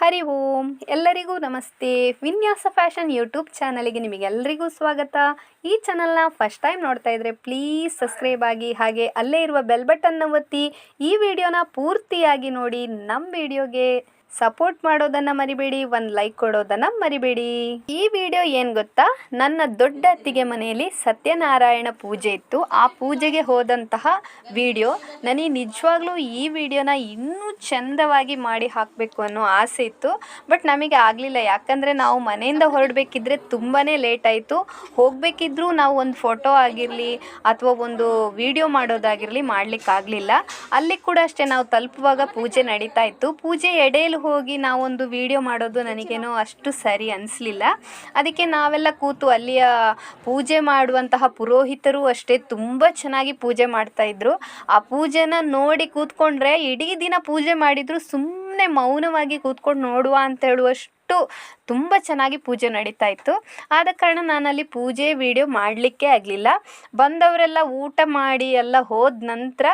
ಹರಿ ಓಂ ಎಲ್ಲರಿಗೂ ನಮಸ್ತೆ. ವಿನ್ಯಾಸ ಫ್ಯಾಷನ್ ಯೂಟ್ಯೂಬ್ ಚಾನಲ್ಗೆ ನಿಮಗೆಲ್ಲರಿಗೂ ಸ್ವಾಗತ. ಈ ಚಾನಲ್ನ ಫಸ್ಟ್ ಟೈಮ್ ನೋಡ್ತಾ ಇದ್ದರೆ ಪ್ಲೀಸ್ ಸಬ್ಸ್ಕ್ರೈಬ್ ಆಗಿ, ಹಾಗೆ ಅಲ್ಲೇ ಇರುವ ಬೆಲ್ ಬಟನ್ನ ಒತ್ತಿ ಈ ವಿಡಿಯೋನ ಪೂರ್ತಿಯಾಗಿ ನೋಡಿ. ನಮ್ಮ ವಿಡಿಯೋಗೆ ಸಪೋರ್ಟ್ ಮಾಡೋದನ್ನು ಮರಿಬೇಡಿ, ಒಂದು ಲೈಕ್ ಕೊಡೋದನ್ನು ಮರಿಬೇಡಿ. ಈ ವಿಡಿಯೋ ಏನು ಗೊತ್ತಾ, ನನ್ನ ದೊಡ್ಡ ಅತ್ತಿಗೆ ಮನೆಯಲ್ಲಿ ಸತ್ಯನಾರಾಯಣ ಪೂಜೆ ಇತ್ತು. ಆ ಪೂಜೆಗೆ ಹೋದಂತಹ ವಿಡಿಯೋ. ನನಗೆ ನಿಜವಾಗ್ಲೂ ಈ ವಿಡಿಯೋನ ಇನ್ನೂ ಚಂದವಾಗಿ ಮಾಡಿ ಹಾಕಬೇಕು ಅನ್ನೋ ಆಸೆ ಇತ್ತು. ಬಟ್ ನಮಗೆ ಆಗಲಿಲ್ಲ, ಯಾಕಂದರೆ ನಾವು ಮನೆಯಿಂದ ಹೊರಡಬೇಕಿದ್ರೆ ತುಂಬಾ ಲೇಟ್ ಆಯಿತು. ಹೋಗಬೇಕಿದ್ರೂ ನಾವು ಒಂದು ಫೋಟೋ ಆಗಿರಲಿ ಅಥವಾ ಒಂದು ವಿಡಿಯೋ ಮಾಡೋದಾಗಿರಲಿ ಮಾಡಲಿಕ್ಕಾಗಲಿಲ್ಲ. ಅಲ್ಲಿ ಕೂಡ ಅಷ್ಟೇ, ನಾವು ತಲುಪುವಾಗ ಪೂಜೆ ನಡೀತಾ ಇತ್ತು. ಪೂಜೆ ಎಡೆಯಲ್ಲಿ ಹೋಗಿ ನಾವೊಂದು ವಿಡಿಯೋ ಮಾಡೋದು ನನಗೇನೋ ಅಷ್ಟು ಸರಿ ಅನಿಸ್ಲಿಲ್ಲ. ಅದಕ್ಕೆ ನಾವೆಲ್ಲ ಕೂತು ಅಲ್ಲಿಯ ಪೂಜೆ ಮಾಡುವಂತಹ ಪುರೋಹಿತರು ಅಷ್ಟೇ ತುಂಬ ಚೆನ್ನಾಗಿ ಪೂಜೆ ಮಾಡ್ತಾಯಿದ್ರು. ಆ ಪೂಜೆನ ನೋಡಿ ಕೂತ್ಕೊಂಡ್ರೆ ಇಡೀ ದಿನ ಪೂಜೆ ಮಾಡಿದ್ರು ಸುಮ್ಮನೆ ಮೌನವಾಗಿ ಕೂತ್ಕೊಂಡು ನೋಡುವ ಅಂತ ಹೇಳುವಷ್ಟು ತುಂಬ ಚೆನ್ನಾಗಿ ಪೂಜೆ ನಡೀತಾ ಇತ್ತು. ಆದ ಕಾರಣ ನಾನಲ್ಲಿ ಪೂಜೆ ವಿಡಿಯೋ ಮಾಡಲಿಕ್ಕೆ ಆಗಲಿಲ್ಲ. ಬಂದವರೆಲ್ಲ ಊಟ ಮಾಡಿ ಎಲ್ಲ ಹೋದ ನಂತರ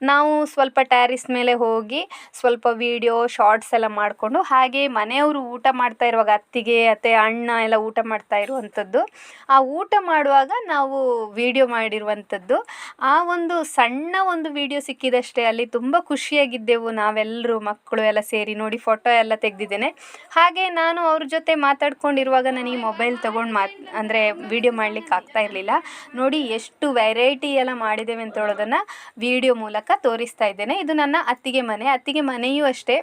ನಾವು ಸ್ವಲ್ಪ ಟ್ಯಾರಿಸ್ ಮೇಲೆ ಹೋಗಿ ಸ್ವಲ್ಪ ವಿಡಿಯೋ ಶಾರ್ಟ್ಸ್ ಎಲ್ಲ ಮಾಡಿಕೊಂಡು, ಹಾಗೆ ಮನೆಯವರು ಊಟ ಮಾಡ್ತಾ ಇರುವಾಗ ಅತ್ತಿಗೆ ಅಣ್ಣ ಎಲ್ಲ ಊಟ ಮಾಡ್ತಾ ಇರುವಂಥದ್ದು, ಆ ಊಟ ಮಾಡುವಾಗ ನಾವು ವಿಡಿಯೋ ಮಾಡಿರುವಂಥದ್ದು. ಆ ಒಂದು ಸಣ್ಣ ಒಂದು ವಿಡಿಯೋ ಸಿಕ್ಕಿದಷ್ಟೇ, ಅಲ್ಲಿ ತುಂಬ ಖುಷಿಯಾಗಿದ್ದೆವು ನಾವೆಲ್ಲರೂ, ಮಕ್ಕಳು ಎಲ್ಲ ಸೇರಿ. ನೋಡಿ, ಫೋಟೋ ಎಲ್ಲ ತೆಗೆದಿದ್ದೇನೆ. ಹಾಗೆ ನಾನು ಅವ್ರ ಜೊತೆ ಮಾತಾಡ್ಕೊಂಡಿರುವಾಗ ನನಗೆ ಮೊಬೈಲ್ ತೊಗೊಂಡು ಅಂದರೆ ವಿಡಿಯೋ ಮಾಡಲಿಕ್ಕೆ ಆಗ್ತಾ ಇರಲಿಲ್ಲ. ನೋಡಿ ಎಷ್ಟು ವೆರೈಟಿ ಎಲ್ಲ ಮಾಡಿದ್ದೇವೆ ಅಂತ ಹೇಳೋದನ್ನು ವಿಡಿಯೋ ಮೂಲಕ ತೋರಿಸ್ತಾ ಇದ್ದೇನೆ. ಇದು ನನ್ನ ಅತ್ತಿಗೆ ಮನೆಯೂ ಅಷ್ಟೇ.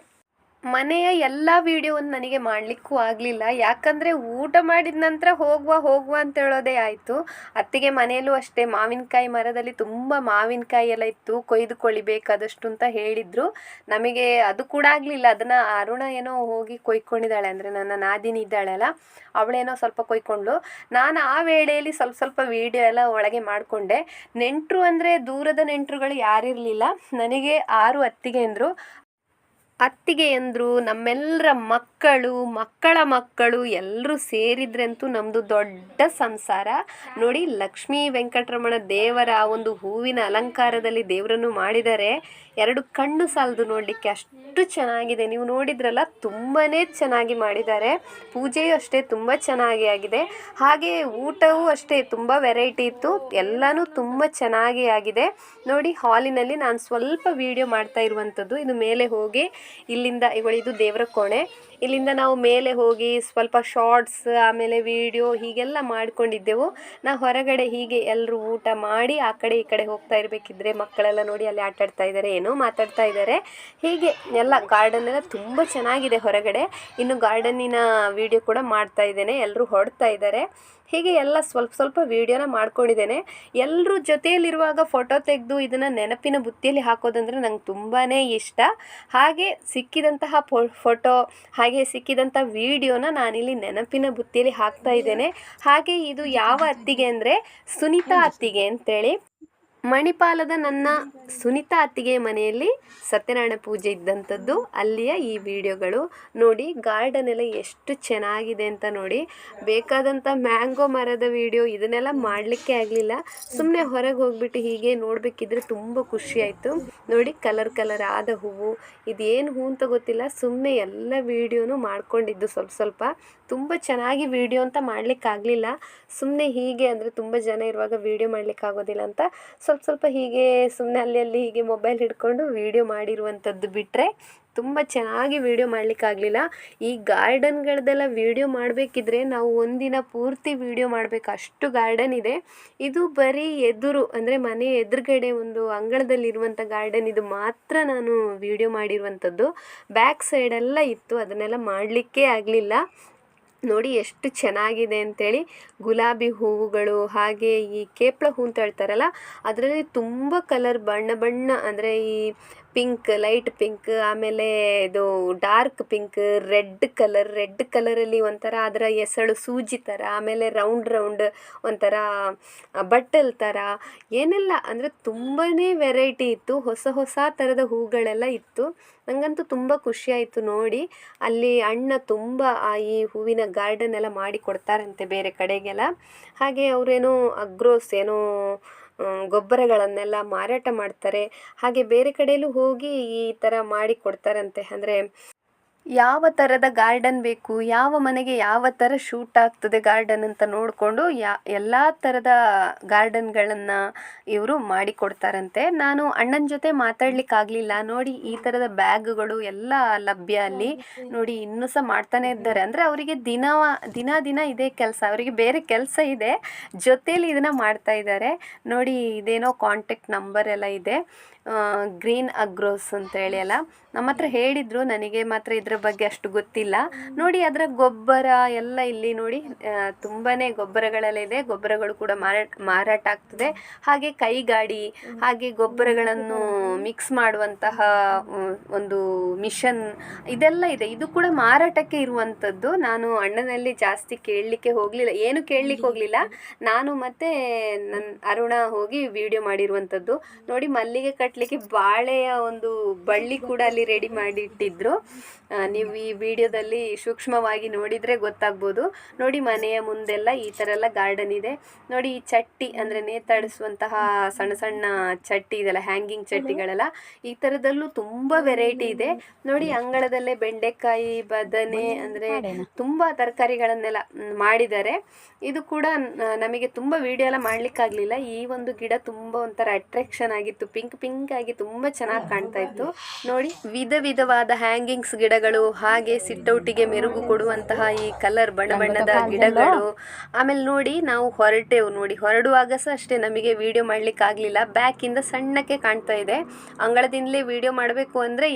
ಮನೆಯ ಎಲ್ಲ ವಿಡಿಯೋವನ್ನು ನನಗೆ ಮಾಡಲಿಕ್ಕೂ ಆಗಲಿಲ್ಲ, ಯಾಕಂದರೆ ಊಟ ಮಾಡಿದ ನಂತರ ಹೋಗುವ ಅಂತ ಹೇಳೋದೇ ಆಯಿತು. ಅತ್ತಿಗೆ ಮನೆಯಲ್ಲೂ ಅಷ್ಟೇ, ಮಾವಿನಕಾಯಿ ಮರದಲ್ಲಿ ತುಂಬ ಮಾವಿನಕಾಯಿ ಎಲ್ಲ ಇತ್ತು, ಕೊಯ್ದುಕೊಳ್ಳಿ ಬೇಕಾದಷ್ಟು ಅಂತ ಹೇಳಿದರು. ನಮಗೆ ಅದು ಕೂಡ ಆಗಲಿಲ್ಲ. ಅದನ್ನು ಅರುಣ ಏನೋ ಹೋಗಿ ಕೊಯ್ಕೊಂಡಿದ್ದಾಳೆ, ಅಂದರೆ ನನ್ನ ನಾದಿನಿ ಇದ್ದಾಳಲ್ಲ, ಅವಳೇನೋ ಸ್ವಲ್ಪ ಕೊಯ್ಕೊಂಡ್ಳು. ನಾನು ಆ ವೇಳೆಯಲ್ಲಿ ಸ್ವಲ್ಪ ವಿಡಿಯೋ ಎಲ್ಲ ಒಳಗೆ ಮಾಡಿಕೊಂಡೆ. ನೆಂಟರು ಅಂದರೆ ದೂರದ ನೆಂಟರುಗಳು ಯಾರಿರಲಿಲ್ಲ. ನನಗೆ 6 ಅತ್ತಿಗೆಯಂದ್ರು, ನಮ್ಮೆಲ್ಲರ ಮಕ್ಕಳ ಮಕ್ಕಳು ಎಲ್ಲರೂ ಸೇರಿದ್ರಂತೂ ನಮ್ಮದು ದೊಡ್ಡ ಸಂಸಾರ. ನೋಡಿ, ಲಕ್ಷ್ಮೀ ವೆಂಕಟರಮಣ ದೇವರ ಒಂದು ಹೂವಿನ ಅಲಂಕಾರದಲ್ಲಿ ದೇವರನ್ನು ಮಾಡಿದ್ದಾರೆ. 2 ಕಣ್ಣು ಸಾಲದು ನೋಡಲಿಕ್ಕೆ, ಅಷ್ಟು ಚೆನ್ನಾಗಿದೆ. ನೀವು ನೋಡಿದ್ರಲ್ಲ, ತುಂಬಾ ಚೆನ್ನಾಗಿ ಮಾಡಿದ್ದಾರೆ. ಪೂಜೆಯೂ ಅಷ್ಟೇ ತುಂಬ ಚೆನ್ನಾಗಿ ಆಗಿದೆ. ಹಾಗೆ ಊಟವೂ ಅಷ್ಟೇ ತುಂಬ ವೆರೈಟಿ ಇತ್ತು, ಎಲ್ಲನೂ ತುಂಬ ಚೆನ್ನಾಗಿ ಆಗಿದೆ. ನೋಡಿ, ಹಾಲಿನಲ್ಲಿ ನಾನು ಸ್ವಲ್ಪ ವಿಡಿಯೋ ಮಾಡ್ತಾ ಇರುವಂಥದ್ದು. ಇದು ಮೇಲೆ ಹೋಗಿ ಇಲ್ಲಿಂದ ಇದು ದೇವರ ಕೋಣೆ. ಇಲ್ಲಿಂದ ನಾವು ಮೇಲೆ ಹೋಗಿ ಸ್ವಲ್ಪ ಶಾರ್ಟ್ಸ್, ಆಮೇಲೆ ವಿಡಿಯೋ ಹೀಗೆಲ್ಲ ಮಾಡ್ಕೊಂಡಿದ್ದೆವು. ನಾವು ಹೊರಗಡೆ ಹೀಗೆ ಎಲ್ಲರೂ ಊಟ ಮಾಡಿ ಆ ಕಡೆ ಈ ಕಡೆ ಹೋಗ್ತಾ ಇರಬೇಕಿದ್ರೆ ಮಕ್ಕಳೆಲ್ಲ ನೋಡಿ ಅಲ್ಲಿ ಆಟಾಡ್ತಾ ಇದ್ದಾರೆ, ಏನೋ ಮಾತಾಡ್ತಾ ಇದ್ದಾರೆ. ಹೀಗೆ ಎಲ್ಲ ಗಾರ್ಡನ್ ಎಲ್ಲ ತುಂಬ ಚೆನ್ನಾಗಿದೆ ಹೊರಗಡೆ. ಇನ್ನು ಗಾರ್ಡನ್ನಿನ ವಿಡಿಯೋ ಕೂಡ ಮಾಡ್ತಾ ಇದ್ದೇನೆ, ಎಲ್ಲರೂ ಹೊರಡ್ತಾ ಇದ್ದಾರೆ. ಹೀಗೆ ಎಲ್ಲ ಸ್ವಲ್ಪ ವಿಡಿಯೋನ ಮಾಡ್ಕೊಂಡಿದ್ದೇನೆ. ಎಲ್ಲರೂ ಜೊತೆಯಲ್ಲಿರುವಾಗ ಫೋಟೋ ತೆಗೆದು ಇದನ್ನು ನೆನಪಿನ ಬುತ್ತಿಯಲ್ಲಿ ಹಾಕೋದಂದರೆ ನಂಗೆ ತುಂಬಾ ಇಷ್ಟ. ಹಾಗೆ ಸಿಕ್ಕಿದಂತಹ ಫೋಟೋ, ಹಾಗೆ ಸಿಕ್ಕಿದಂಥ ವಿಡಿಯೋನ ನಾನಿಲ್ಲಿ ನೆನಪಿನ ಬುತ್ತಿಯಲ್ಲಿ ಹಾಕ್ತಾ ಇದ್ದೇನೆ. ಹಾಗೆ ಇದು ಯಾವ ಅತ್ತಿಗೆ ಅಂದರೆ ಸುನೀತಾ ಅತ್ತಿಗೆ ಅಂತೇಳಿ, ಮಣಿಪಾಲದ ನನ್ನ ಸುನೀತಾ ಅತ್ತಿಗೆ ಮನೆಯಲ್ಲಿ ಸತ್ಯನಾರಾಯಣ ಪೂಜೆ ಇದ್ದಂಥದ್ದು, ಅಲ್ಲಿಯ ಈ ವಿಡಿಯೋಗಳು. ನೋಡಿ, ಗಾರ್ಡನ್ ಎಲ್ಲ ಎಷ್ಟು ಚೆನ್ನಾಗಿದೆ ಅಂತ ನೋಡಿ. ಬೇಕಾದಂಥ ಮ್ಯಾಂಗೋ ಮರದ ವಿಡಿಯೋ ಇದನ್ನೆಲ್ಲ ಮಾಡಲಿಕ್ಕೆ ಆಗಲಿಲ್ಲ. ಸುಮ್ಮನೆ ಹೊರಗೆ ಹೋಗ್ಬಿಟ್ಟು ಹೀಗೆ ನೋಡಬೇಕಿದ್ರೆ ತುಂಬ ಖುಷಿಯಾಯಿತು. ನೋಡಿ, ಕಲರ್ ಆದ ಹೂವು, ಇದೇನು ಹೂ ಅಂತ ಗೊತ್ತಿಲ್ಲ, ಸುಮ್ಮನೆ ಎಲ್ಲ ವಿಡಿಯೋನು ಮಾಡ್ಕೊಂಡಿದ್ದು ಸ್ವಲ್ಪ. ತುಂಬ ಚೆನ್ನಾಗಿ ವಿಡಿಯೋ ಅಂತ ಮಾಡಲಿಕ್ಕಾಗಲಿಲ್ಲ. ಸುಮ್ಮನೆ ಹೀಗೆ, ಅಂದರೆ ತುಂಬ ಜನ ಇರುವಾಗ ವಿಡಿಯೋ ಮಾಡಲಿಕ್ಕಾಗೋದಿಲ್ಲ ಅಂತ ಸ್ವಲ್ಪ ಹೀಗೆ ಸುಮ್ಮನೆ ಅಲ್ಲಿ ಹೀಗೆ ಮೊಬೈಲ್ ಹಿಡ್ಕೊಂಡು ವಿಡಿಯೋ ಮಾಡಿರುವಂಥದ್ದು ಬಿಟ್ಟರೆ ತುಂಬ ಚೆನ್ನಾಗಿ ವಿಡಿಯೋ ಮಾಡಲಿಕ್ಕಾಗಲಿಲ್ಲ. ಈ ಗಾರ್ಡನ್ಗಳದ್ದೆಲ್ಲ ವಿಡಿಯೋ ಮಾಡಬೇಕಿದ್ರೆ ನಾವು ಒಂದಿನ ಪೂರ್ತಿ ವಿಡಿಯೋ ಮಾಡಬೇಕು, ಅಷ್ಟು ಗಾರ್ಡನ್ ಇದೆ. ಇದು ಬರೀ ಎದುರು, ಅಂದರೆ ಮನೆ ಎದುರುಗಡೆ ಒಂದು ಅಂಗಳದಲ್ಲಿರುವಂಥ ಗಾರ್ಡನ್, ಇದು ಮಾತ್ರ ನಾನು ವಿಡಿಯೋ ಮಾಡಿರುವಂಥದ್ದು. ಬ್ಯಾಕ್ ಸೈಡೆಲ್ಲ ಇತ್ತು, ಅದನ್ನೆಲ್ಲ ಮಾಡಲಿಕ್ಕೇ ಆಗಲಿಲ್ಲ. ನೋಡಿ ಎಷ್ಟು ಚೆನ್ನಾಗಿದೆ ಅಂತೇಳಿ. ಗುಲಾಬಿ ಹೂವುಗಳು, ಹಾಗೆ ಈ ಕೇಪಳ ಹೂ ಅಂತ ಹೇಳ್ತಾರಲ್ಲ, ಅದರಲ್ಲಿ ತುಂಬ ಕಲರ್ ಬಣ್ಣ, ಅಂದರೆ ಈ ಪಿಂಕ್, ಲೈಟ್ ಪಿಂಕ್, ಆಮೇಲೆ ಇದು ಡಾರ್ಕ್ ಪಿಂಕ್, ರೆಡ್ ಕಲರಲ್ಲಿ ಒಂಥರ ಅದರ ಎಸಳು ಸೂಜಿ ಥರ, ಆಮೇಲೆ ರೌಂಡ್ ಒಂಥರ ಬಟ್ಟಲ್ ಥರ, ಏನೆಲ್ಲ ಅಂದರೆ ತುಂಬಾ ವೆರೈಟಿ ಇತ್ತು. ಹೊಸ ಥರದ ಹೂಗಳೆಲ್ಲ ಇತ್ತು. ನನಗಂತೂ ತುಂಬ ಖುಷಿಯಾಯಿತು ನೋಡಿ. ಅಲ್ಲಿ ಅಣ್ಣ ತುಂಬ ಈ ಹೂವಿನ ಗಾರ್ಡನ್ ಎಲ್ಲ ಮಾಡಿ ಕೊಡ್ತಾರಂತೆ ಬೇರೆ ಕಡೆಗೆಲ್ಲ. ಹಾಗೆ ಅವರೇನೋ ಅಗ್ರೋಸ್ ಏನೋ ಗೊಬ್ಬರಗಳನ್ನೆಲ್ಲ ಮಾರಾಟ ಮಾಡ್ತಾರೆ. ಹಾಗೆ ಬೇರೆ ಕಡೆಯಲ್ಲೂ ಹೋಗಿ ಈ ಥರ ಮಾಡಿ ಕೊಡ್ತಾರಂತೆ. ಅಂದರೆ ಯಾವ ಥರದ ಗಾರ್ಡನ್ ಬೇಕು, ಯಾವ ಮನೆಗೆ ಯಾವ ಥರ ಶೂಟ್ ಆಗ್ತದೆ ಗಾರ್ಡನ್ ಅಂತ ನೋಡಿಕೊಂಡು ಎಲ್ಲ ಥರದ ಗಾರ್ಡನ್ಗಳನ್ನು ಇವರು ಮಾಡಿಕೊಡ್ತಾರಂತೆ. ನಾನು ಅಣ್ಣನ ಜೊತೆ ಮಾತಾಡ್ಲಿಕ್ಕಾಗಲಿಲ್ಲ. ನೋಡಿ ಈ ಥರದ ಬ್ಯಾಗ್ಗಳು ಎಲ್ಲ ಲಭ್ಯ ಅಲ್ಲಿ. ನೋಡಿ ಇನ್ನೂ ಸಹ ಮಾಡ್ತಾನೆ ಇದ್ದಾರೆ. ಅಂದರೆ ಅವರಿಗೆ ದಿನ ಇದೇ ಕೆಲಸ, ಅವರಿಗೆ ಬೇರೆ ಕೆಲಸ ಇದೆ, ಜೊತೇಲಿ ಇದನ್ನು ಮಾಡ್ತಾ ಇದ್ದಾರೆ. ನೋಡಿ ಇದೇನೋ ಕಾಂಟ್ಯಾಕ್ಟ್ ನಂಬರ್ ಎಲ್ಲ ಇದೆ, ಗ್ರೀನ್ ಅಗ್ರೋಸ್ ಅಂತೇಳಿ ಎಲ್ಲ ನಮ್ಮ ಹತ್ರ ಹೇಳಿದರು. ನನಗೆ ಮಾತ್ರ ಇದ್ರ ಬಗ್ಗೆ ಅಷ್ಟು ಗೊತ್ತಿಲ್ಲ. ನೋಡಿ ಅದರ ಗೊಬ್ಬರ ಎಲ್ಲ ಇಲ್ಲಿ ನೋಡಿ ತುಂಬಾ ಗೊಬ್ಬರಗಳೆಲ್ಲ ಇದೆ. ಗೊಬ್ಬರಗಳು ಕೂಡ ಮಾರಾಟ ಆಗ್ತದೆ. ಹಾಗೆ ಕೈಗಾಡಿ, ಹಾಗೆ ಗೊಬ್ಬರಗಳನ್ನು ಮಿಕ್ಸ್ ಮಾಡುವಂತಹ ಒಂದು ಮಿಷನ್ ಇದೆಲ್ಲ ಇದೆ. ಇದು ಕೂಡ ಮಾರಾಟಕ್ಕೆ ಇರುವಂಥದ್ದು. ನಾನು ಅಣ್ಣನಲ್ಲಿ ಜಾಸ್ತಿ ಕೇಳಲಿಕ್ಕೆ ಹೋಗಲಿಲ್ಲ, ಏನು ಕೇಳಲಿಕ್ಕೆ ಹೋಗಲಿಲ್ಲ. ನಾನು ಮತ್ತು ನನ್ನ ಅರುಣ ಹೋಗಿ ವಿಡಿಯೋ ಮಾಡಿರುವಂಥದ್ದು. ನೋಡಿ ಮಲ್ಲಿಗೆ ಕಟ್ಟಲಿಕ್ಕೆ ಬಾಳೆಯ ಒಂದು ಬಳ್ಳಿ ಕೂಡ ಅಲ್ಲಿ ರೆಡಿ ಮಾಡಿ ಇಟ್ಟಿದ್ರು. ನೀವು ಈ ವಿಡಿಯೋದಲ್ಲಿ ಸೂಕ್ಷ್ಮವಾಗಿ ನೋಡಿದರೆ ಗೊತ್ತಾಗ್ಬೋದು. ನೋಡಿ ಮನೆಯ ಮುಂದೆಲ್ಲ ಈ ಥರ ಎಲ್ಲ ಗಾರ್ಡನ್ ಇದೆ. ನೋಡಿ ಈ ಚಟ್ಟಿ ಅಂದರೆ ನೇತಾಡಿಸುವಂತಹ ಸಣ್ಣ ಸಣ್ಣ ಚಟ್ಟಿ ಇದೆಲ್ಲ, ಹ್ಯಾಂಗಿಂಗ್ ಚಟ್ಟಿಗಳೆಲ್ಲ ಈ ಥರದಲ್ಲೂ ತುಂಬ ವೆರೈಟಿ ಇದೆ. ನೋಡಿ ಅಂಗಳದಲ್ಲೇ ಬೆಂಡೆಕಾಯಿ, ಬದನೆ ಅಂದರೆ ತುಂಬ ತರಕಾರಿಗಳನ್ನೆಲ್ಲ ಮಾಡಿದ್ದಾರೆ. ಇದು ಕೂಡ ನಮಗೆ ತುಂಬ ವಿಡಿಯೋ ಎಲ್ಲ ಮಾಡಲಿಕ್ಕಾಗಲಿಲ್ಲ. ಈ ಒಂದು ಗಿಡ ತುಂಬ ಒಂಥರ ಅಟ್ರಾಕ್ಷನ್ ಆಗಿತ್ತು, ಪಿಂಕ್ ಆಗಿ ತುಂಬ ಚೆನ್ನಾಗಿ ಕಾಣ್ತಾ ಇತ್ತು. ನೋಡಿ ವಿಧವಾದ ಹ್ಯಾಂಗಿಂಗ್ಸ್ ಗಿಡಗಳು, ಹಾಗೆ ಸಿಟ್ಟೌಟಿಗೆ ಮೆರುಗು ಕೊಡುವಂತಹ ಈ ಕಲರ್ ಬಣ್ಣದ ಗಿಡಗಳು. ಆಮೇಲೆ ನೋಡಿ ನಾವು ಹೊರಟೆವು. ನೋಡಿ ಹೊರಡುವಾಗ ಸಹ ಅಷ್ಟೇ ನಮಗೆ ವಿಡಿಯೋ ಮಾಡಲಿಕ್ಕಾಗಲಿಲ್ಲ, ಬ್ಯಾಕಿಂದ ಸಣ್ಣಕ್ಕೆ ಕಾಣ್ತಾ ಇದೆ. ಅಂಗಳದಿಂದಲೇ ವಿಡಿಯೋ ಮಾಡಬೇಕು ಅಂದರೆ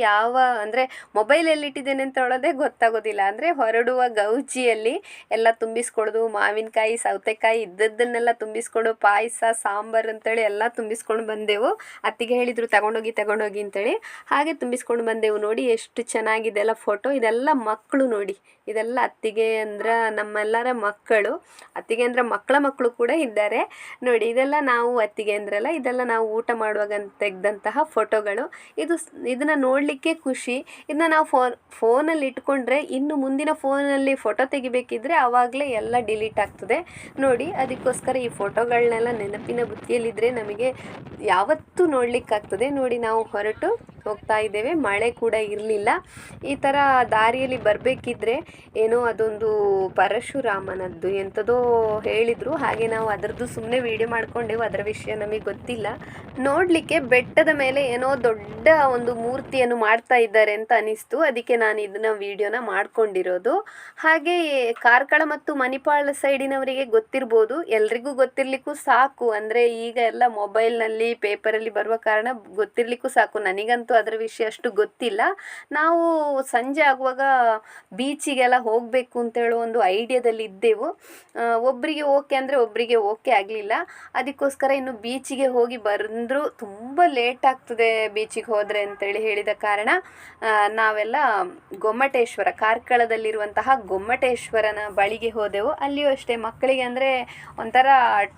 ಅಂದರೆ ಮೊಬೈಲ್ ಎಲ್ಲಿಟ್ಟಿದ್ದೇನೆ ಅಂತ ಹೇಳೋದೇ ಗೊತ್ತಾಗೋದಿಲ್ಲ. ಅಂದರೆ ಹೊರಡುವ ಗೌಜಿಯಲ್ಲಿ ಎಲ್ಲ ತುಂಬಿಸ್ಕೊಳ್ಳೋದು, ಮಾವಿನಕಾಯಿ, ಸೌತೆಕಾಯಿ ಇದ್ದದ್ದನ್ನೆಲ್ಲ ತುಂಬಿಸ್ಕೊಂಡು, ಪಾಯಸ, ಸಾಂಬಾರು ಅಂತೇಳಿ ಎಲ್ಲ ತುಂಬಿಸ್ಕೊಂಡು ಬಂದೆವು. ಅತ್ತಿಗೆ ಹೇಳಿದರು ತಗೊಂಡೋಗಿ ಅಂತೇಳಿ, ಹಾಗೆ ತುಂಬಿಸ್ಕೊಂಡು ಬಂದೆವು. ನೋಡಿ ಎಷ್ಟು ಚೆನ್ನಾಗಿದೆ ಎಲ್ಲ ಫೋಟೋ. ಇದೆಲ್ಲ ಮಕ್ಕಳು ನೋಡಿ, ಇದೆಲ್ಲ ಅತ್ತಿಗೆ ಅಂದ್ರೆ ನಮ್ಮೆಲ್ಲರ ಮಕ್ಕಳು. ಅತ್ತಿಗೆ ಅಂದ್ರೆ ಮಕ್ಕಳು ಕೂಡ ಇದ್ದಾರೆ ನೋಡಿ. ಇದೆಲ್ಲ ನಾವು ಅತ್ತಿಗೆ ಅಂದ್ರಲ್ಲ, ಇದೆಲ್ಲ ನಾವು ಊಟ ಮಾಡುವಾಗ ತೆಗೆದಂತಹ ಫೋಟೋಗಳು. ಇದನ್ನು ನೋಡಲಿಕ್ಕೆ ಖುಷಿ. ಇದನ್ನ ನಾವು ಫೋನಲ್ಲಿ ಇಟ್ಕೊಂಡ್ರೆ ಇನ್ನು ಮುಂದಿನ ಫೋನಲ್ಲಿ ಫೋಟೋ ತೆಗಿಬೇಕಿದ್ರೆ ಆವಾಗಲೇ ಎಲ್ಲ ಡಿಲೀಟ್ ಆಗ್ತದೆ ನೋಡಿ. ಅದಕ್ಕೋಸ್ಕರ ಈ ಫೋಟೋಗಳನ್ನೆಲ್ಲ ನೆನಪಿನ ಬುತ್ತಿಯಲ್ಲಿದ್ದರೆ ನಮಗೆ ಯಾವತ್ತೂ ನೋಡಲಿಕ್ಕಾಗ್ತದೆ. ನೋಡಿ ನಾವು ಹೊರಟು ಹೋಗ್ತಾ ಇದ್ದೇವೆ. ಮಳೆ ಕೂಡ ಇರಲಿಲ್ಲ. ಈ ಥರ ದಾರಿಯಲ್ಲಿ ಬರಬೇಕಿದ್ರೆ ಏನೋ ಅದೊಂದು ಪರಶುರಾಮನದ್ದು ಎಂಥದೋ ಹೇಳಿದರು. ಹಾಗೆ ನಾವು ಅದರದ್ದು ಸುಮ್ಮನೆ ವಿಡಿಯೋ ಮಾಡ್ಕೊಂಡೆವು, ಅದರ ವಿಷಯ ನಮಗೆ ಗೊತ್ತಿಲ್ಲ. ನೋಡಲಿಕ್ಕೆ ಬೆಟ್ಟದ ಮೇಲೆ ಏನೋ ದೊಡ್ಡ ಒಂದು ಮೂರ್ತಿಯನ್ನು ಮಾಡ್ತಾ ಇದ್ದಾರೆ ಅಂತ ಅನಿಸ್ತು. ಅದಕ್ಕೆ ನಾನು ಇದನ್ನು ವಿಡಿಯೋನ ಮಾಡ್ಕೊಂಡಿರೋದು. ಹಾಗೆ ಕಾರ್ಕಳ ಮತ್ತು ಮಣಿಪಾಲ ಸೈಡಿನವರಿಗೆ ಗೊತ್ತಿರ್ಬೋದು, ಎಲ್ರಿಗೂ ಗೊತ್ತಿರಲಿಕ್ಕೂ ಸಾಕು. ಅಂದರೆ ಈಗ ಎಲ್ಲ ಮೊಬೈಲ್ನಲ್ಲಿ, ಪೇಪರಲ್ಲಿ ಬರುವ ಕಾರಣ ಗೊತ್ತಿರಲಿಕ್ಕೂ ಸಾಕು. ನನಗಂತೂ ಅದರ ವಿಷಯ ಅಷ್ಟು ಗೊತ್ತಿಲ್ಲ. ನಾವು ಸಂಜೆ ಆಗುವಾಗ ಬೀಚಿಗೆಲ್ಲ ಹೋಗಬೇಕು ಅಂತೇಳೋ ಒಂದು ಐಡಿಯಾದಲ್ಲಿ ಇದ್ದೆವು. ಒಬ್ಬರಿಗೆ ಓಕೆ ಅಂದರೆ ಒಬ್ಬರಿಗೆ ಓಕೆ ಆಗಲಿಲ್ಲ. ಅದಕ್ಕೋಸ್ಕರ ಇನ್ನು ಬೀಚಿಗೆ ಹೋಗಿ ಬಂದರೂ ತುಂಬ ಲೇಟ್ ಆಗ್ತದೆ ಬೀಚಿಗೆ ಹೋದರೆ ಅಂತೇಳಿ ಹೇಳಿದ ಕಾರಣ ನಾವೆಲ್ಲ ಗೊಮ್ಮಟೇಶ್ವರ, ಕಾರ್ಕಳದಲ್ಲಿರುವಂತಹ ಗೊಮ್ಮಟೇಶ್ವರನ ಬಳಿಗೆ ಹೋದೆವು. ಅಲ್ಲಿಯೂ ಅಷ್ಟೇ ಮಕ್ಕಳಿಗೆ ಅಂದರೆ ಒಂಥರ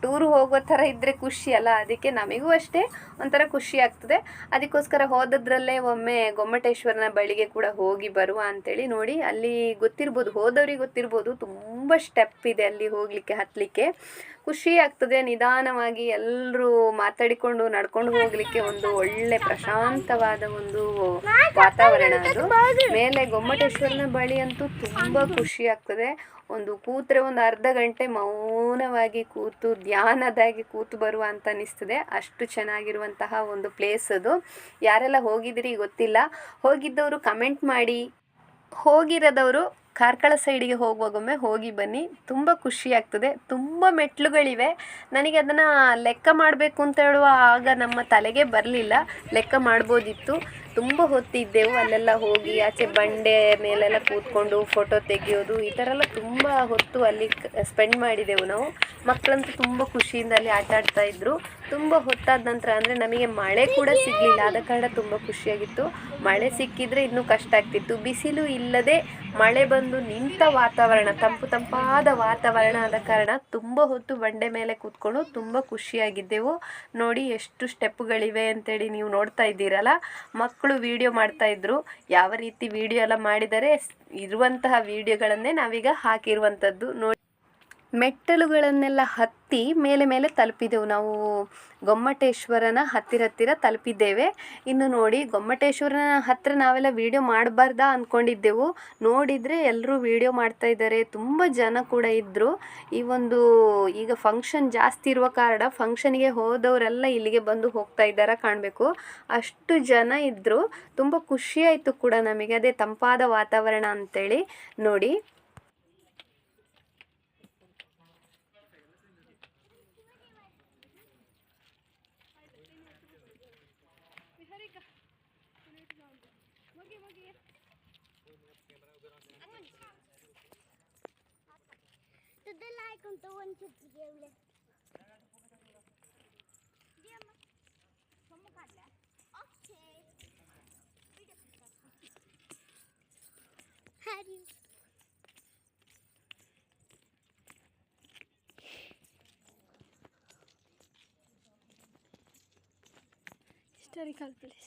ಟೂರು ಹೋಗೋ ಥರ ಇದ್ದರೆ ಖುಷಿ ಅಲ್ಲ, ಅದಕ್ಕೆ ನಮಗೂ ಅಷ್ಟೇ ಒಂಥರ ಖುಷಿ ಆಗ್ತದೆ. ಅದಕ್ಕೋಸ್ಕರ ಹೋದದ್ರಲ್ಲೇ ಒಮ್ಮೆ ಗೊಮ್ಮಟೇಶ್ವರನ ಬಳಿಗೆ ಕೂಡ ಹೋಗಿ ಬರುವ ಅಂತೇಳಿ. ನೋಡಿ ಅಲ್ಲಿ ಗೊತ್ತಿರ್ಬೋದು, ಹೋದವ್ರಿಗೆ ಗೊತ್ತಿರ್ಬೋದು, ತುಂಬ ಸ್ಟೆಪ್ ಇದೆ ಅಲ್ಲಿ ಹೋಗಲಿಕ್ಕೆ, ಹತ್ತಲಿಕ್ಕೆ. ಖುಷಿ ಆಗ್ತದೆ. ನಿಧಾನವಾಗಿ ಎಲ್ಲರೂ ಮಾತಾಡಿಕೊಂಡು ನಡ್ಕೊಂಡು ಹೋಗಲಿಕ್ಕೆ ಒಂದು ಒಳ್ಳೆ ಪ್ರಶಾಂತವಾದ ಒಂದು ವಾತಾವರಣ ಅದು. ಮೇಲೆ ಗೊಮ್ಮಟೇಶ್ವರನ ಬಳಿ ಅಂತೂ ತುಂಬ ಖುಷಿ ಆಗ್ತದೆ. ಒಂದು ಕೂತ್ರೆ ಒಂದು ಅರ್ಧ ಗಂಟೆ ಮೌನವಾಗಿ ಕೂತು ಧ್ಯಾನದಾಗಿ ಕೂತು ಬರುವ ಅಂತ ಅನಿಸ್ತದೆ. ಅಷ್ಟು ಚೆನ್ನಾಗಿರುವಂತಹ ಒಂದು ಪ್ಲೇಸ್ ಅದು. ಯಾರೆಲ್ಲ ಹೋಗಿದ್ದೀರಿ ಗೊತ್ತಿಲ್ಲ, ಹೋಗಿದ್ದವರು ಕಮೆಂಟ್ ಮಾಡಿ. ಹೋಗಿರೋದವರು ಕಾರ್ಕಳ ಸೈಡಿಗೆ ಹೋಗುವಾಗೊಮ್ಮೆ ಹೋಗಿ ಬನ್ನಿ, ತುಂಬ ಖುಷಿ ಆಗ್ತದೆ. ತುಂಬ ಮೆಟ್ಲುಗಳಿವೆ. ನನಗೆ ಅದನ್ನು ಲೆಕ್ಕ ಮಾಡಬೇಕು ಅಂತ ಹೇಳುವ ಆಗ ನಮ್ಮ ತಲೆಗೆ ಬರಲಿಲ್ಲ. ಲೆಕ್ಕ ಮಾಡ್ಬೋದಿತ್ತು. ತುಂಬ ಹೊತ್ತಿದ್ದೆವು ಅಲ್ಲೆಲ್ಲ ಹೋಗಿ, ಆಚೆ ಬಂಡೆ ಮೇಲೆಲ್ಲ ಕೂತ್ಕೊಂಡು ಫೋಟೋ ತೆಗೆಯೋದು, ಈ ಥರ ಎಲ್ಲ ತುಂಬ ಹೊತ್ತು ಅಲ್ಲಿ ಸ್ಪೆಂಡ್ ಮಾಡಿದೆವು ನಾವು. ಮಕ್ಕಳಂತೂ ತುಂಬ ಖುಷಿಯಿಂದ ಅಲ್ಲಿ ಆಟ ಆಡ್ತಾ ಇದ್ರು. ತುಂಬ ಹೊತ್ತಾದ ನಂತರ ಅಂದರೆ ನಮಗೆ ಮಳೆ ಕೂಡ ಸಿಗಲಿಲ್ಲ, ಆದ ಕಾರಣ ತುಂಬ ಖುಷಿಯಾಗಿತ್ತು. ಮಳೆ ಸಿಕ್ಕಿದ್ರೆ ಇನ್ನೂ ಕಷ್ಟ ಆಗ್ತಿತ್ತು. ಬಿಸಿಲು ಇಲ್ಲದೆ ಮಳೆ ಬಂದು ನಿಂತ ವಾತಾವರಣ, ತಂಪಾದ ವಾತಾವರಣ ಆದ ಕಾರಣ ತುಂಬ ಹೊತ್ತು ಬಂಡೆ ಮೇಲೆ ಕೂತ್ಕೊಂಡು ತುಂಬ ಖುಷಿಯಾಗಿದ್ದೆವು. ನೋಡಿ ಎಷ್ಟು ಸ್ಟೆಪ್ಪುಗಳಿವೆ ಅಂತೇಳಿ ನೀವು ನೋಡ್ತಾ ಇದ್ದೀರಲ್ಲ. ಮಕ್ಕಳು ವಿಡಿಯೋ ಮಾಡ್ತಾ ಇದ್ರು, ಯಾವ ರೀತಿ ವಿಡಿಯೋ ಎಲ್ಲ ಮಾಡಿದರೆ ಇರುವಂತಹ ವಿಡಿಯೋಗಳನ್ನೇ ನಾವೀಗ ಹಾಕಿರುವಂಥದ್ದು ನೋಡಿ. ಮೆಟ್ಟಲುಗಳನ್ನೆಲ್ಲ ಹತ್ತಿ ಮೇಲೆ ತಲುಪಿದೆವು ನಾವು. ಗೊಮ್ಮಟೇಶ್ವರನ ಹತ್ತಿರ ತಲುಪಿದ್ದೇವೆ. ಇನ್ನು ನೋಡಿ, ಗೊಮ್ಮಟೇಶ್ವರನ ಹತ್ತಿರ ನಾವೆಲ್ಲ ವೀಡಿಯೋ ಮಾಡಬಾರ್ದಾ ಅಂದ್ಕೊಂಡಿದ್ದೆವು. ನೋಡಿದರೆ ಎಲ್ಲರೂ ವೀಡಿಯೋ ಮಾಡ್ತಾ ಇದ್ದಾರೆ, ತುಂಬ ಜನ ಕೂಡ ಇದ್ದರು. ಈ ಒಂದು ಈಗ ಫಂಕ್ಷನ್ ಜಾಸ್ತಿ ಇರುವ ಕಾರಣ ಫಂಕ್ಷನ್ಗೆ ಹೋದವರೆಲ್ಲ ಇಲ್ಲಿಗೆ ಬಂದು ಹೋಗ್ತಾ ಇದ್ದಾರೆ ಕಾಣಬೇಕು. ಅಷ್ಟು ಜನ ಇದ್ದರು. ತುಂಬ ಖುಷಿಯಾಯಿತು ಕೂಡ ನಮಗೆ, ಅದೇ ತಂಪಾದ ವಾತಾವರಣ ಅಂತೇಳಿ. ನೋಡಿ, historical place.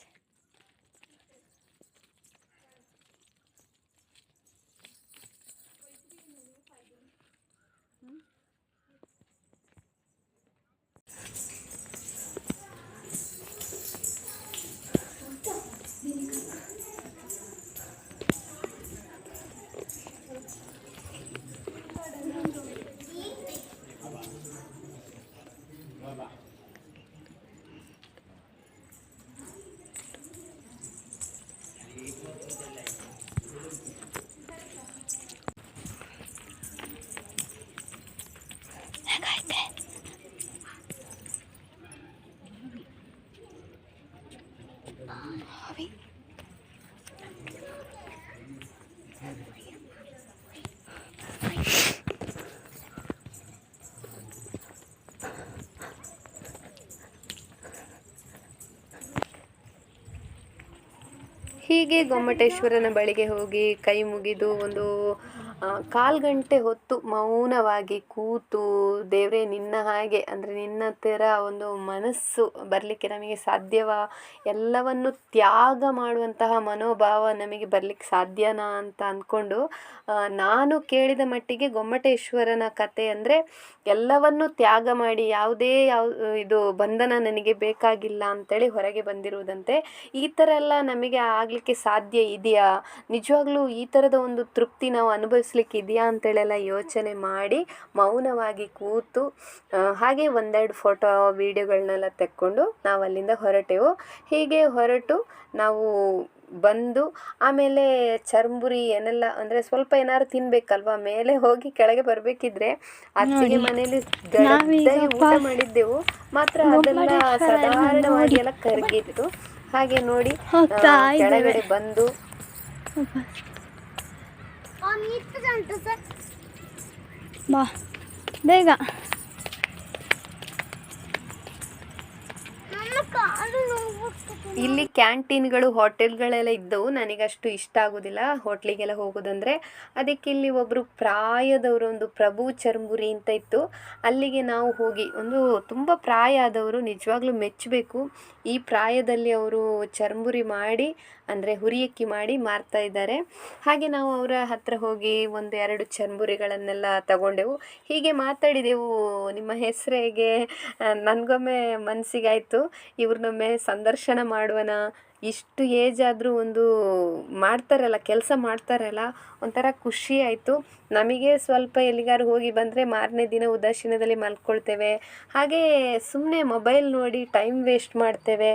ಹೀಗೆ ಗೊಮ್ಮಟೇಶ್ವರನ ಬಳಿಗೆ ಹೋಗಿ ಕೈ ಮುಗಿದು ಒಂದು 1/4 ಗಂಟೆ ಹೊತ್ತು ಮೌನವಾಗಿ ಕೂತು, ದೇವರೇ ನಿನ್ನ ಹಾಗೆ ಅಂದರೆ ನಿನ್ನ ಥರ ಒಂದು ಮನಸ್ಸು ಬರಲಿಕ್ಕೆ ನಮಗೆ ಸಾಧ್ಯವ, ಎಲ್ಲವನ್ನು ತ್ಯಾಗ ಮಾಡುವಂತಹ ಮನೋಭಾವ ನಮಗೆ ಬರಲಿಕ್ಕೆ ಸಾಧ್ಯನಾ ಅಂತ ಅಂದ್ಕೊಂಡು, ನಾನು ಕೇಳಿದ ಮಟ್ಟಿಗೆ ಗೊಮ್ಮಟೇಶ್ವರನ ಕತೆ ಅಂದರೆ ಎಲ್ಲವನ್ನು ತ್ಯಾಗ ಮಾಡಿ ಯಾವುದೇ ಇದು ಬಂಧನ ನನಗೆ ಬೇಕಾಗಿಲ್ಲ ಅಂತೇಳಿ ಹೊರಗೆ ಬಂದಿರುವುದಂತೆ. ಈ ಥರ ಎಲ್ಲ ನಮಗೆ ಆಗಲಿಕ್ಕೆ ಸಾಧ್ಯ ಇದೆಯಾ, ನಿಜವಾಗ್ಲೂ ಈ ಥರದ ಒಂದು ತೃಪ್ತಿ ನಾವು ಅನುಭವಿಸ್ಲಿಕ್ಕಿದೆಯಾ ಅಂತೇಳೆಲ್ಲ ಯೋಚನೆ ಮಾಡಿ ಮೌನವಾಗಿ ಕೂತು, ಹಾಗೆ ಒಂದೆರಡು ಫೋಟೋ ವೀಡಿಯೋಗಳನ್ನೆಲ್ಲ ತೆಕ್ಕೊಂಡು ನಾವು ಅಲ್ಲಿಂದ ಹೊರಟೆವು. ಹೀಗೆ ಹೊರಟು ನಾವು ಬಂದು ಆಮೇಲೆ ಚರ್ಮುರಿ ಏನೆಲ್ಲ ಅಂದರೆ ಸ್ವಲ್ಪ ಏನಾದ್ರು ತಿನ್ಬೇಕಲ್ವಾ, ಮೇಲೆ ಹೋಗಿ ಕೆಳಗೆ ಬರಬೇಕಿದ್ರೆ ಅತ್ತಿಗೆ ಮನೇಲಿ ಗಡದ್ದಾಗಿ ಊಟ ಮಾಡಿದ್ದೆವು, ಮಾತ್ರ ಅದೆಲ್ಲ ಸಾಧಾರಣವಾಗಿ ಎಲ್ಲ ಕರಗಿತ್ತು. ಹಾಗೆ ನೋಡಿ ಕೆಳಗಡೆ ಬಂದು ಬಾ ಬೇಗ. ಇಲ್ಲಿ ಕ್ಯಾಂಟೀನ್ಗಳು ಹೋಟೆಲ್ಗಳೆಲ್ಲ ಇದ್ದವು. ನನಗಷ್ಟು ಇಷ್ಟ ಆಗೋದಿಲ್ಲ ಹೋಟ್ಲಿಗೆಲ್ಲ ಹೋಗೋದಂದರೆ. ಅದಕ್ಕೆ ಇಲ್ಲಿ ಒಬ್ಬರು ಪ್ರಾಯದವರು, ಒಂದು ಪ್ರಭು ಚರ್ಮುರಿ ಅಂತ ಇತ್ತು, ಅಲ್ಲಿಗೆ ನಾವು ಹೋಗಿ, ಒಂದು ತುಂಬ ಪ್ರಾಯ ಆದವರು, ನಿಜವಾಗ್ಲೂ ಮೆಚ್ಚಬೇಕು. ಈ ಪ್ರಾಯದಲ್ಲಿ ಅವರು ಚರ್ಮುರಿ ಮಾಡಿ ಅಂದರೆ ಹುರಿಯಕ್ಕಿ ಮಾಡಿ ಮಾರ್ತಾ ಇದ್ದಾರೆ. ಹಾಗೆ ನಾವು ಅವರ ಹತ್ರ ಹೋಗಿ 1-2 ಚರ್ಮುರಿಗಳನ್ನೆಲ್ಲ ತಗೊಂಡೆವು. ಹೀಗೆ ಮಾತಾಡಿದೆವು, ನಿಮ್ಮ ಹೆಸರು ಹೇಗೆ, ನನಗೊಮ್ಮೆ ಮನಸ್ಸಿಗಾಯಿತು ಇವ್ರನ್ನೊಮ್ಮೆ ಸಂದರ್ಶನ ಮಾಡುವನ, ಇಷ್ಟು ಏಜ್ ಆದರೂ ಒಂದು ಮಾಡ್ತಾರಲ್ಲ, ಕೆಲಸ ಮಾಡ್ತಾರಲ್ಲ, ಒಂಥರ ಖುಷಿ ಆಯಿತು ನಮಗೆ. ಸ್ವಲ್ಪ ಎಲ್ಲಿಗಾರು ಹೋಗಿ ಬಂದರೆ ಮಾರನೇ ದಿನ ಉದಾಸೀನದಲ್ಲಿ ಮಲ್ಕೊಳ್ತೇವೆ, ಹಾಗೆ ಸುಮ್ಮನೆ ಮೊಬೈಲ್ ನೋಡಿ ಟೈಮ್ ವೇಸ್ಟ್ ಮಾಡ್ತೇವೆ.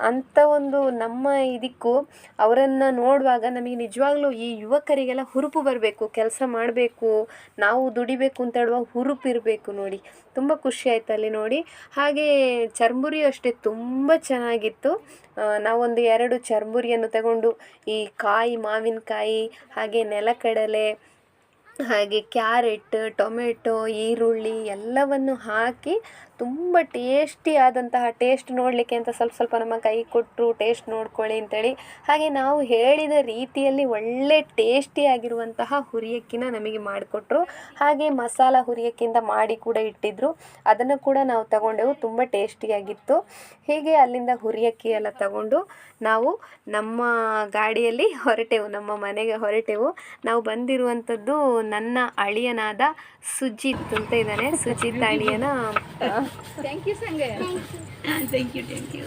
ಅಂಥ ಒಂದು ನಮ್ಮ ಇದಕ್ಕೂ ಅವರನ್ನು ನೋಡುವಾಗ ನಮಗೆ ನಿಜವಾಗ್ಲೂ ಈ ಯುವಕರಿಗೆಲ್ಲ ಹುರುಪು ಬರಬೇಕು, ಕೆಲಸ ಮಾಡಬೇಕು, ನಾವು ದುಡಿಬೇಕು ಅಂತ ಹೇಳುವ ಹುರುಪು ಇರಬೇಕು. ನೋಡಿ, ತುಂಬ ಖುಷಿ ಆಯ್ತು ಅಲ್ಲಿ ನೋಡಿ. ಹಾಗೆ ಚರ್ಮುರಿ ಅಷ್ಟೇ ತುಂಬ ಚೆನ್ನಾಗಿತ್ತು. ನಾವೊಂದು 2 ಚರ್ಮುರಿಯನ್ನು ತಗೊಂಡು ಈ ಮಾವಿನಕಾಯಿ, ಹಾಗೆ ನೆಲಕಡಲೆ, ಹಾಗೆ ಕ್ಯಾರೆಟ್, ಟೊಮೆಟೊ, ಈರುಳ್ಳಿ ಎಲ್ಲವನ್ನು ಹಾಕಿ ತುಂಬ ಟೇಸ್ಟಿ ಆದಂತಹ, ಟೇಸ್ಟ್ ನೋಡಲಿಕ್ಕೆ ಅಂತ ಸ್ವಲ್ಪ ನಮ್ಮ ಕೈ ಕೊಟ್ಟರು, ಟೇಸ್ಟ್ ನೋಡ್ಕೊಳ್ಳಿ ಅಂತೇಳಿ. ಹಾಗೆ ನಾವು ಹೇಳಿದ ರೀತಿಯಲ್ಲಿ ಒಳ್ಳೆ ಟೇಸ್ಟಿಯಾಗಿರುವಂತಹ ಹುರಿಯಕ್ಕಿನ ನಮಗೆ ಮಾಡಿಕೊಟ್ರು. ಹಾಗೆ ಮಸಾಲ ಹುರಿಯಕ್ಕಿಂತ ಮಾಡಿ ಕೂಡ ಇಟ್ಟಿದ್ದರು, ಅದನ್ನು ಕೂಡ ನಾವು ತಗೊಂಡೆವು, ತುಂಬ ಟೇಸ್ಟಿಯಾಗಿತ್ತು. ಹೀಗೆ ಅಲ್ಲಿಂದ ಹುರಿಯಕ್ಕಿ ಎಲ್ಲ ತಗೊಂಡು ನಾವು ನಮ್ಮ ಗಾಡಿಯಲ್ಲಿ ಹೊರಟೆವು, ನಮ್ಮ ಮನೆಗೆ ಹೊರಟೆವು. ನಾವು ಬಂದಿರುವಂಥದ್ದು ನನ್ನ ಅಳಿಯನಾದ ಸುಜಿತ್ ಅಂತ ಇದ್ದಾನೆ. ಸುಜಿತ್ ಅಳಿಯನ ಥ್ಯಾಂಕ್ ಯು ಸಂಗೆ. Thank you.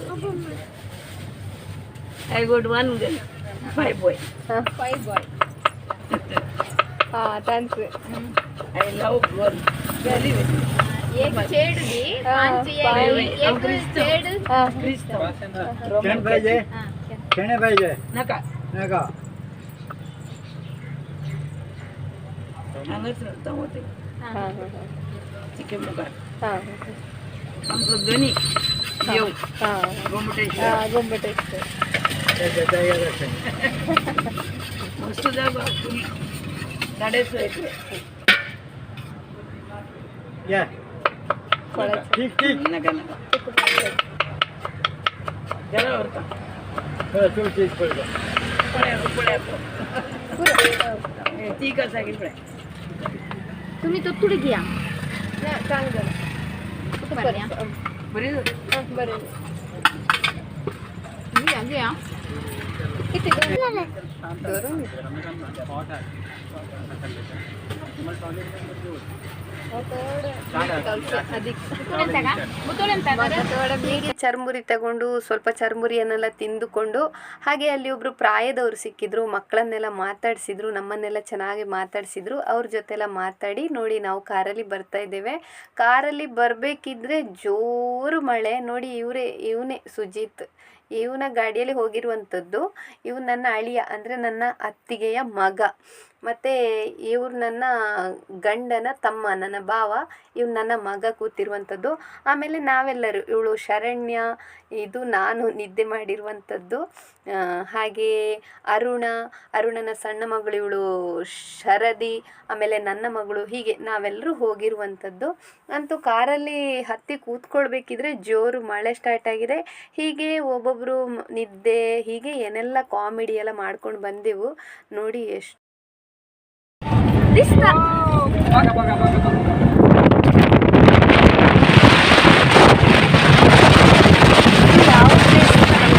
I got one girl, 5 boy. 5 boy. ಹಾಂ thanks. I love girl very very. एक छेड़ दी, पांच एक छेड़. चणे पाहिजे, चणे पाहिजे नका नका अंगच तमोते हां चिकन मुगार हां आमचं गणी येऊ हां गोमटेश्वर गोंबटेश्वर. मस्त जागा फुल 6.5 एकर. या ठीक ठीक नका नका जरा होता तू ठीक पडलं पळ्या ठीक आहे सगळी पळ्या. तुम्ही तो तुडी घ्या चांगलं बरी बरं. घ्या किती ಹೀಗೆ ಚರ್ಮುರಿ ತಗೊಂಡು ಸ್ವಲ್ಪ ಚರ್ಮುರಿಯನ್ನೆಲ್ಲ ತಿಂದುಕೊಂಡು ಹಾಗೆ ಅಲ್ಲಿ ಒಬ್ರು ಪ್ರಾಯದವ್ರು ಸಿಕ್ಕಿದ್ರು, ಮಕ್ಕಳನ್ನೆಲ್ಲ ಮಾತಾಡಿಸಿದ್ರು, ನಮ್ಮನ್ನೆಲ್ಲ ಚೆನ್ನಾಗಿ ಮಾತಾಡಿಸಿದ್ರು. ಅವ್ರ ಜೊತೆಲ್ಲ ಮಾತಾಡಿ ನೋಡಿ ನಾವು ಕಾರಲ್ಲಿ ಬರ್ತಾ ಇದ್ದೇವೆ. ಕಾರಲ್ಲಿ ಬರಬೇಕಿದ್ರೆ ಜೋರು ಮಳೆ. ನೋಡಿ ಇವನೇ ಸುಜಿತ್, ಇವನ ಗಾಡಿಯಲ್ಲಿ ಹೋಗಿರುವಂಥದ್ದು. ಇವು ನನ್ನ ಅಳಿಯ ಅಂದರೆ ನನ್ನ ಅತ್ತಿಗೆಯ ಮಗ, ಮತ್ತು ಇವ್ರು ನನ್ನ ಗಂಡನ ತಮ್ಮ, ನನ್ನ ಭಾವ. ಇವ್ನು ನನ್ನ ಮಗ ಕೂತಿರುವಂಥದ್ದು. ಆಮೇಲೆ ನಾವೆಲ್ಲರೂ, ಇವಳು ಶರಣ್ಯ, ಇದು ನಾನು ನಿದ್ದೆ ಮಾಡಿರುವಂಥದ್ದು. ಹಾಗೆ ಅರುಣನ ಸಣ್ಣ ಮಗಳು ಇವಳು ಶರದಿ, ಆಮೇಲೆ ನನ್ನ ಮಗಳು, ಹೀಗೆ ನಾವೆಲ್ಲರೂ ಹೋಗಿರುವಂಥದ್ದು. ಅಂತೂ ಕಾರಲ್ಲಿ ಹತ್ತಿ ಕೂತ್ಕೊಳ್ಬೇಕಿದ್ರೆ ಜೋರು ಮಳೆ ಸ್ಟಾರ್ಟ್ ಆಗಿದೆ. ಹೀಗೆ ಒಬ್ಬೊಬ್ಬರು ನಿದ್ದೆ, ಹೀಗೆ ಏನೆಲ್ಲ ಕಾಮಿಡಿ ಎಲ್ಲ ಮಾಡ್ಕೊಂಡು ಬಂದೆವು. ನೋಡಿ ಎಷ್ಟು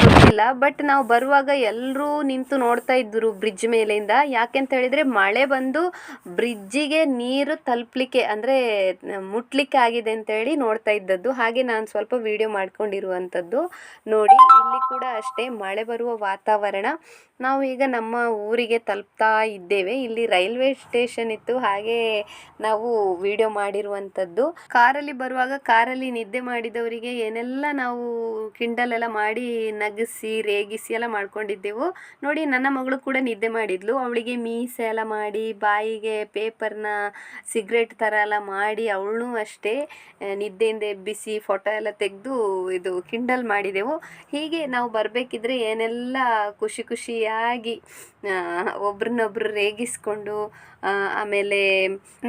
ಗೊತ್ತಿಲ್ಲ, ಬಟ್ ನಾವು ಬರುವಾಗ ಎಲ್ಲರೂ ನಿಂತು ನೋಡ್ತಾ ಇದ್ದರು ಬ್ರಿಡ್ಜ್ ಮೇಲಿಂದ. ಯಾಕೆಂತ ಹೇಳಿದರೆ ಮಳೆ ಬಂದು ಬ್ರಿಡ್ಜಿಗೆ ನೀರು ತಲುಪಲಿಕ್ಕೆ ಅಂದರೆ ಮುಟ್ಲಿಕ್ಕೆ ಆಗಿದೆ ಅಂತೇಳಿ ನೋಡ್ತಾ ಇದ್ದದ್ದು. ಹಾಗೆ ನಾನು ಸ್ವಲ್ಪ ವಿಡಿಯೋ ಮಾಡ್ಕೊಂಡಿರುವಂಥದ್ದು. ನೋಡಿ ಇಲ್ಲಿ ಕೂಡ ಅಷ್ಟೇ ಮಳೆ ಬರುವ ವಾತಾವರಣ. ನಾವು ಈಗ ನಮ್ಮ ಊರಿಗೆ ತಲುಪ್ತಾ ಇದ್ದೇವೆ. ಇಲ್ಲಿ ರೈಲ್ವೆ ಸ್ಟೇಷನ್ ಇತ್ತು, ಹಾಗೆ ನಾವು ವಿಡಿಯೋ ಮಾಡಿರುವಂಥದ್ದು. ಕಾರಲ್ಲಿ ಬರುವಾಗ ಕಾರಲ್ಲಿ ನಿದ್ದೆ ಮಾಡಿದವರಿಗೆ ಏನೆಲ್ಲ ನಾವು ಕಿಂಡಲೆಲ್ಲ ಮಾಡಿ ನಗಿಸಿ ರೇಗಿಸಿ ಎಲ್ಲ ಮಾಡ್ಕೊಂಡಿದ್ದೆವು. ನೋಡಿ ನನ್ನ ಮಗಳು ಕೂಡ ನಿದ್ದೆ ಮಾಡಿದ್ಲು. ಅವಳಿಗೆ ಮೀಸೆ ಎಲ್ಲ ಮಾಡಿ ಬಾಯಿಗೆ ಪೇಪರ್ನ ಸಿಗರೇಟ್ ಥರ ಎಲ್ಲ ಮಾಡಿ ಅವಳನ್ನೂ ಅಷ್ಟೇ ನಿದ್ದೆಯಿಂದ ಎಬ್ಬಿಸಿ ಫೋಟೋ ಎಲ್ಲ ತೆಗೆದು ಇದು ಕಿಂಡಲ್ ಮಾಡಿದೆವು. ಹೀಗೆ ನಾವು ಬರಬೇಕಿದ್ರೆ ಏನೆಲ್ಲ ಖುಷಿ ಖುಷಿಯಾಗಿ ಒಬ್ರನ್ನೊಬ್ರು ರೇಗಿಸ್ಕೊಂಡು ಆಮೇಲೆ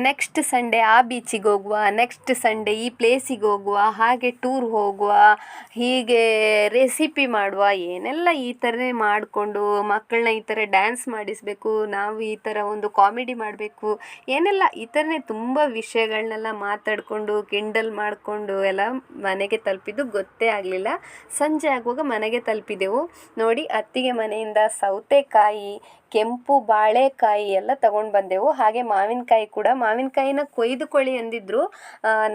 ನೆಕ್ಸ್ಟ್ ಸಂಡೇ ಆ ಬೀಚಿಗೆ ಹೋಗುವ, ನೆಕ್ಸ್ಟ್ ಸಂಡೇ ಈ ಪ್ಲೇಸಿಗೆ ಹೋಗುವ, ಹಾಗೆ ಟೂರ್ ಹೋಗುವ, ಹೀಗೆ ರೆಸಿಪಿ ಮಾಡುವ, ಏನೆಲ್ಲ ಈ ಥರನೇ ಮಾಡಿಕೊಂಡು ಮಕ್ಕಳನ್ನ ಈ ಥರ ಡ್ಯಾನ್ಸ್ ಮಾಡಿಸಬೇಕು, ನಾವು ಈ ಥರ ಒಂದು ಕಾಮಿಡಿ ಮಾಡಬೇಕು, ಏನೆಲ್ಲ ಈ ಥರನೇ ತುಂಬ ವಿಷಯಗಳನ್ನೆಲ್ಲ ಮಾತಾಡಿಕೊಂಡು ಕಿಂಡಲ್ ಮಾಡಿಕೊಂಡು ಎಲ್ಲ ಮನೆಗೆ ತಲುಪಿದ್ದು ಗೊತ್ತೇ ಆಗಲಿಲ್ಲ. ಸಂಜೆ ಆಗುವಾಗ ಮನೆಗೆ ತಲುಪಿದೆವು. ನೋಡಿ ಅತ್ತಿಗೆ ಮನೆಯಿಂದ ಸೌತೆಕಾಯಿ, ಕೆಂಪು ಬಾಳೆಕಾಯಿ ಎಲ್ಲ ತಗೊಂಡು ಬಂದೆವು. ಹಾಗೆ ಮಾವಿನಕಾಯಿ ಕೂಡ, ಮಾವಿನಕಾಯಿನ ಕೊಯ್ದುಕೊಳ್ಳಿ ಅಂದಿದ್ರು.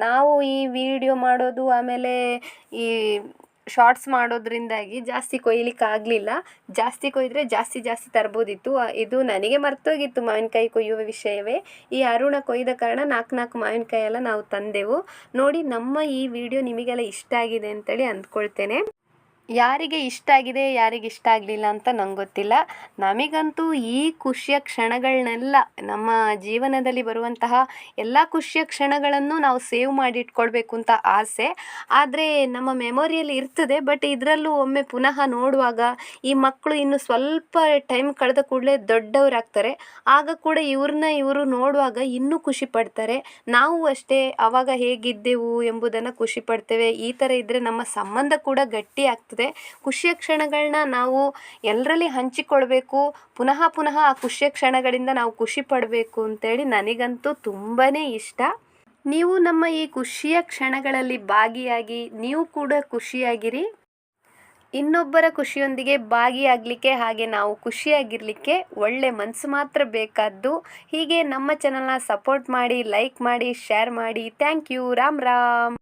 ನಾವು ಈ ವಿಡಿಯೋ ಮಾಡೋದು ಆಮೇಲೆ ಈ ಶಾರ್ಟ್ಸ್ ಮಾಡೋದ್ರಿಂದಾಗಿ ಜಾಸ್ತಿ ಕೊಯ್ಲಿಕ್ಕೆ ಆಗಲಿಲ್ಲ. ಜಾಸ್ತಿ ಕೊಯ್ದರೆ ಜಾಸ್ತಿ ತರ್ಬೋದಿತ್ತು. ಇದು ನನಗೆ ಮರ್ತೋಗಿತ್ತು ಮಾವಿನಕಾಯಿ ಕೊಯ್ಯುವ ವಿಷಯವೇ. ಈ ಅರುಣ ಕೊಯ್ದ ಕಾರಣ 4 ಮಾವಿನಕಾಯಿ ಎಲ್ಲ ನಾವು ತಂದೆವು. ನೋಡಿ ನಮ್ಮ ಈ ವಿಡಿಯೋ ನಿಮಗೆಲ್ಲ ಇಷ್ಟ ಆಗಿದೆ ಅಂತೇಳಿ ಅಂದ್ಕೊಳ್ತೇನೆ. ಯಾರಿಗೆ ಇಷ್ಟ ಆಗಿದೆ ಯಾರಿಗೆ ಇಷ್ಟ ಆಗಲಿಲ್ಲ ಅಂತ ನಂಗೆ ಗೊತ್ತಿಲ್ಲ. ನಮಗಂತೂ ಈ ಖುಷಿಯ ಕ್ಷಣಗಳನ್ನೆಲ್ಲ, ನಮ್ಮ ಜೀವನದಲ್ಲಿ ಬರುವಂತಹ ಎಲ್ಲ ಖುಷಿಯ ಕ್ಷಣಗಳನ್ನು ನಾವು ಸೇವ್ ಮಾಡಿ ಇಟ್ಕೊಳ್ಬೇಕು ಅಂತ ಆಸೆ. ಆದರೆ ನಮ್ಮ ಮೆಮೊರಿಯಲ್ಲಿ ಇರ್ತದೆ, ಬಟ್ ಇದರಲ್ಲೂ ಒಮ್ಮೆ ಪುನಃ ನೋಡುವಾಗ ಈ ಮಕ್ಕಳು ಇನ್ನು ಸ್ವಲ್ಪ ಟೈಮ್ ಕಳೆದ ಕೂಡಲೇ ದೊಡ್ಡವರಾಗ್ತಾರೆ. ಆಗ ಕೂಡ ಇವರು ನೋಡುವಾಗ ಇನ್ನೂ ಖುಷಿ ಪಡ್ತಾರೆ. ನಾವು ಅಷ್ಟೇ ಆವಾಗ ಹೇಗಿದ್ದೆವು ಎಂಬುದನ್ನು ಖುಷಿ ಪಡ್ತೇವೆ. ಈ ಥರ ಇದ್ದರೆ ನಮ್ಮ ಸಂಬಂಧ ಕೂಡ ಗಟ್ಟಿ ಆಗ್ತದೆ. ಖುಷಿಯ ಕ್ಷಣಗಳನ್ನ ನಾವು ಎಲ್ಲರಲ್ಲಿ ಹಂಚಿಕೊಳ್ಬೇಕು. ಪುನಃ ಆ ಖುಷಿಯ ಕ್ಷಣಗಳಿಂದ ನಾವು ಖುಷಿ ಪಡಬೇಕು ಅಂತೇಳಿ ನನಗಂತೂ ತುಂಬಾ ಇಷ್ಟ. ನೀವು ನಮ್ಮ ಈ ಖುಷಿಯ ಕ್ಷಣಗಳಲ್ಲಿ ಭಾಗಿಯಾಗಿ ನೀವು ಕೂಡ ಖುಷಿಯಾಗಿರಿ. ಇನ್ನೊಬ್ಬರ ಖುಷಿಯೊಂದಿಗೆ ಭಾಗಿಯಾಗಲಿಕ್ಕೆ ಹಾಗೆ ನಾವು ಖುಷಿಯಾಗಿರಲಿಕ್ಕೆ ಒಳ್ಳೆ ಮನಸ್ಸು ಮಾತ್ರ ಬೇಕಾದ್ದು. ಹೀಗೆ ನಮ್ಮ ಚಾನಲ್ನ ಸಪೋರ್ಟ್ ಮಾಡಿ, ಲೈಕ್ ಮಾಡಿ, ಶೇರ್ ಮಾಡಿ. Thank you. ರಾಮ್ ರಾಮ್.